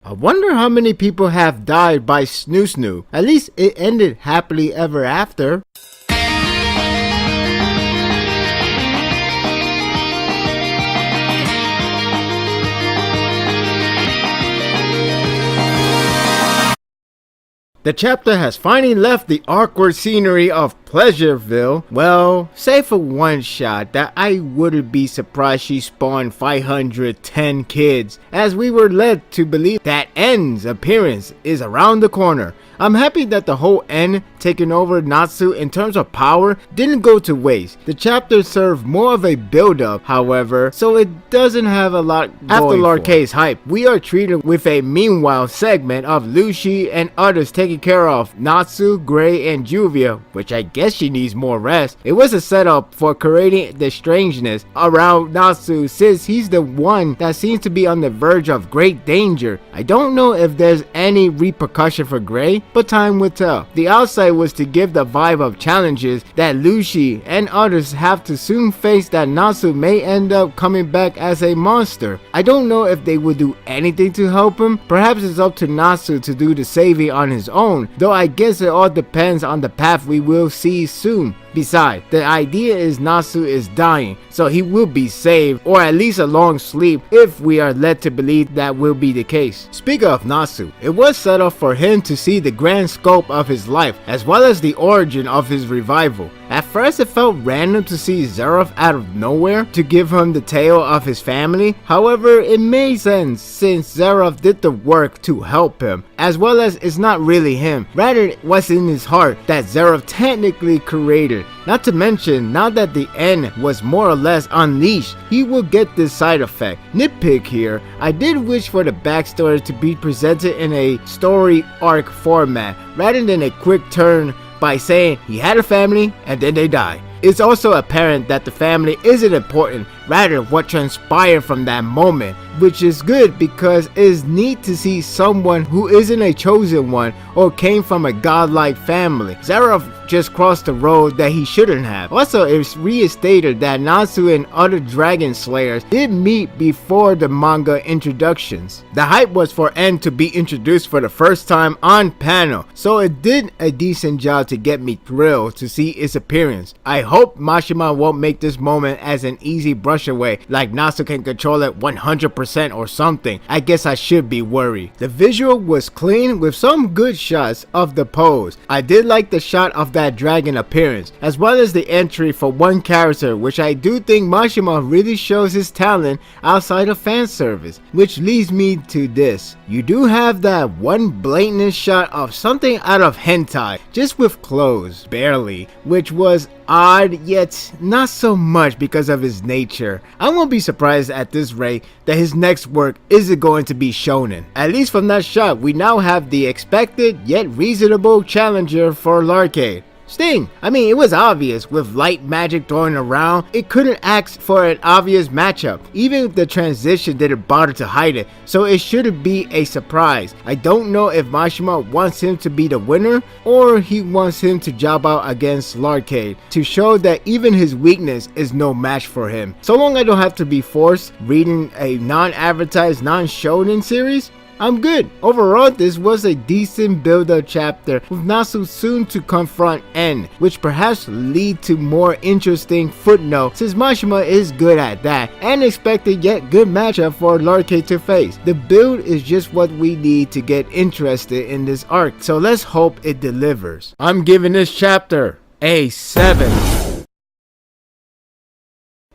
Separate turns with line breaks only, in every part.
I wonder how many people have died by Snoo Snoo. At least it ended happily ever after. The chapter has finally left the awkward scenery of Pleasureville. Well, save for one shot that I wouldn't be surprised she spawned 510 kids, as we were led to believe that N's appearance is around the corner. I'm happy that the whole N taking over Natsu in terms of power didn't go to waste. The chapter served more of a build-up, however, so it doesn't have a lot going After Larcade's hype, we are treated with a meanwhile segment of Lucy and others taking care of Natsu, Gray, and Juvia, which I guess she needs more rest. It was a setup for creating the strangeness around Natsu, since he's the one that seems to be on the verge of great danger. I don't know if there's any repercussion for Gray, but time will tell. The outside was to give the vibe of challenges that Lucy and others have to soon face, that Natsu may end up coming back as a monster. I don't know if they would do anything to help him. Perhaps it's up to Natsu to do the saving on his own, though I guess it all depends on the path we will see soon. Besides, the idea is Natsu is dying, so he will be saved, or at least a long sleep, if we are led to believe that will be the case. Speaking of Natsu, it was set up for him to see the grand scope of his life, as well as the origin of his revival. At first it felt random to see Zerov out of nowhere to give him the tale of his family. However, it made sense since Zerov did the work to help him, as well as it's not really him, rather what's in his heart that Zerov technically created. Not to mention, now that the N was more or less unleashed, he will get this side effect. Nitpick here, I did wish for the backstory to be presented in a story arc format, rather than a quick turn by saying he had a family and then they die. It's also apparent that the family isn't important, rather what transpired from that moment, which is good because it is neat to see someone who isn't a chosen one or came from a godlike family. Zerov just crossed the road that he shouldn't have. Also, it's restated that Natsu and other dragon slayers did meet before the manga introductions. The hype was for N to be introduced for the first time on panel, so it did a decent job to get me thrilled to see its appearance. I hope Mashima won't make this moment as an easy brush away, like Natsu can control it 100% or something. I guess I should be worried. The visual was clean with some good shots of the pose. I did like the shot of that dragon appearance, as well as the entry for one character, which I do think Mashima really shows his talent outside of fan service. Which leads me to this. You do have that one blatant shot of something out of hentai, just with clothes, barely, which was odd, yet not so much because of his nature. I won't be surprised at this rate that his next work isn't going to be shonen. At least from that shot, we now have the expected yet reasonable challenger for Larcade. Sting. I mean, it was obvious with light magic thrown around. It couldn't ask for an obvious matchup. Even the transition didn't bother to hide it, so it shouldn't be a surprise. I don't know if Mashima wants him to be the winner or he wants him to job out against Larcade to show that even his weakness is no match for him. So long I don't have to be forced reading a non-advertised, non-shonen series, I'm good. Overall, this was a decent build-up chapter with Natsu soon to confront N, which perhaps lead to more interesting footnote since Mashima is good at that, and expected yet good matchup for Larcade to face. The build is just what we need to get interested in this arc, so let's hope it delivers. I'm giving this chapter a 7.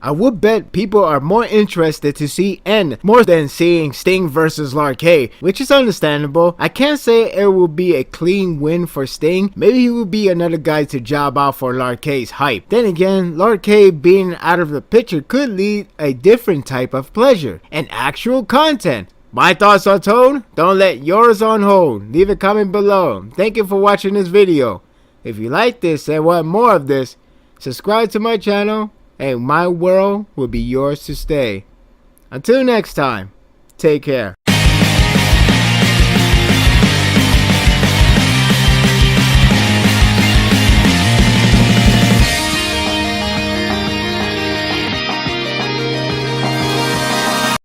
I would bet people are more interested to see N more than seeing Sting versus Larcade, which is understandable. I can't say it will be a clean win for Sting. Maybe he will be another guy to job out for Larcade's hype. Then again, Larcade being out of the picture could lead a different type of pleasure and actual content. My thoughts are told. Don't let yours on hold. Leave a comment below. Thank you for watching this video. If you like this and want more of this, subscribe to my channel, and my world will be yours to stay. Until next time, take care.